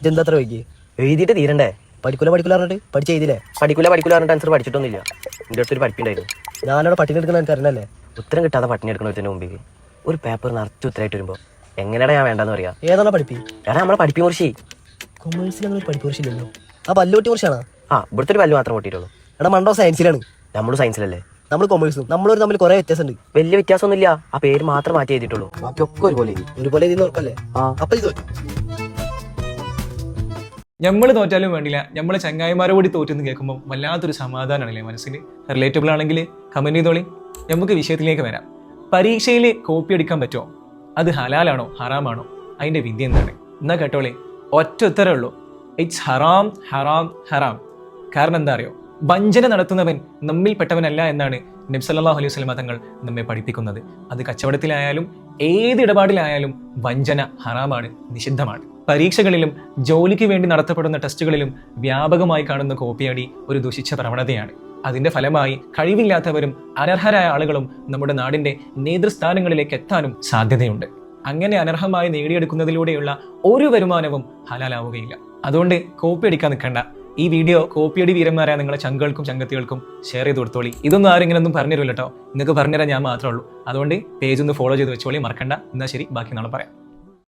ഇതെന്താ അത്ര വൈകി? എഴുതിയിട്ട് തീരണ്ടേ? പഠിക്കൂല പറഞ്ഞിട്ട് പഠിച്ച് എഴുതിയില്ലേ? പഠിക്കൂല പറഞ്ഞിട്ട് ആൻസർ പഠിച്ചിട്ടൊന്നുമില്ല. എൻ്റെ അടുത്തൊരു പഠിപ്പുണ്ടായിരുന്നു. ഞാനവിടെ പട്ടിണി എടുക്കണ എനിക്ക് അറിഞ്ഞല്ലേ. ഉത്തരം കിട്ടാതെ പട്ടിണി എടുക്കുന്നതിന് മുമ്പിൽ ഒരു പേപ്പർ നിറച്ച് ഉത്തരമായിട്ട് വരുമ്പോൾ എങ്ങനെയാണ് ഞാൻ വേണ്ടെന്ന് പറയാ? ഏതാണോ പഠിപ്പി? കാരണം നമ്മളെ പഠിപ്പി കുറിച്ച് കൊമേഴ്സിൽ അങ്ങനെ ഒരു പഠിപ്പ് കുറിച്ചില്ലല്ലോ. ആ പല്ലുപൊട്ടി കുറിച്ചാണ്. ഇവിടുത്തെ ഒരു പല്ല് മാത്രം പൊട്ടിയിട്ടുള്ളൂ. എടാ മണ്ടോ സയൻസിലാണ്. നമ്മൾ സയൻസിലല്ലേ? നമ്മൾ കൊമേഴ്സും നമ്മളൊരു തമ്മിൽ കുറെ വ്യത്യാസമുണ്ട്. വലിയ വ്യത്യാസമൊന്നുമില്ല. ആ പേര് മാത്രം മാറ്റി എഴുതിയിട്ടുള്ളൂ. ബാക്കിയൊക്കെ ഒരുപോലെ ഇതിന് ഉറപ്പല്ലേ? അപ്പൊ ഇത് നമ്മൾ തോറ്റാലും വേണ്ടില്ല, നമ്മളെ ചങ്ങായിമാരെ കൂടി തോറ്റെന്ന് കേൾക്കുമ്പോൾ വല്ലാത്തൊരു സമാധാനമാണല്ലേ മനസ്സിന്. റിലേറ്റബിൾ ആണെങ്കിൽ കമന്റ് ചെയ്തോളി. നമുക്ക് വിഷയത്തിലേക്ക് വരാം. പരീക്ഷയിൽ കോപ്പി അടിക്കാൻ പറ്റുമോ? അത് ഹലാലാണോ ഹറാമാണോ? അതിന്റെ വിദ്യ എന്താണ്? എന്നാ കേട്ടോളെ, ഒറ്റ ഉത്തരേ ഉള്ളൂ. ഇറ്റ്സ് ഹറാം ഹറാം ഹറാം. കാരണം എന്താ അറിയോ? വഞ്ചന നടത്തുന്നവൻ നമ്മിൽപ്പെട്ടവനല്ല എന്നാണ് നബി സല്ലല്ലാഹു അലൈഹി വസല്ലം തങ്ങൾ നമ്മെ പഠിപ്പിക്കുന്നത്. അത് കച്ചവടത്തിലായാലും ഏത് ഇടപാടിലായാലും വഞ്ചന ഹറാമാണ്, നിഷിദ്ധമാണ്. പരീക്ഷകളിലും ജോലിക്ക് വേണ്ടി നടത്തപ്പെടുന്ന ടെസ്റ്റുകളിലും വ്യാപകമായി കാണുന്ന കോപ്പിയടി ഒരു ദുഷിച്ച പ്രവണതയാണ്. അതിന്റെ ഫലമായി കഴിവില്ലാത്തവരും അനർഹരായ ആളുകളും നമ്മുടെ നാടിന്റെ നേതൃസ്ഥാനങ്ങളിലേക്ക് എത്താനും സാധ്യതയുണ്ട്. അങ്ങനെ അനർഹമായി നേടിയെടുക്കുന്നതിലൂടെയുള്ള ഒരു വരുമാനവും ഹലാലാവുകയില്ല. അതുകൊണ്ട് കോപ്പി അടിക്കാൻ നിൽക്കണ്ട. ഈ വീഡിയോ കോപ്പിയടി വീരന്മാരായ നിങ്ങളെ ചങ്കുകൾക്കും ചങ്കത്തികൾക്കും ഷെയർ ചെയ്ത് കൊടുത്തോളി. ഇതൊന്നും ആരും ഇങ്ങനെയൊന്നും പറഞ്ഞുതരില്ല കേട്ടോ. നിങ്ങൾക്ക് പറഞ്ഞുതരാൻ ഞാൻ മാത്രമേ ഉള്ളൂ. അതുകൊണ്ട് പേജ് ഒന്ന് ഫോളോ ചെയ്ത് വെച്ചോളി, മറക്കണ്ട. എന്നാൽ ശരി, ബാക്കി നാളെ പറയാം.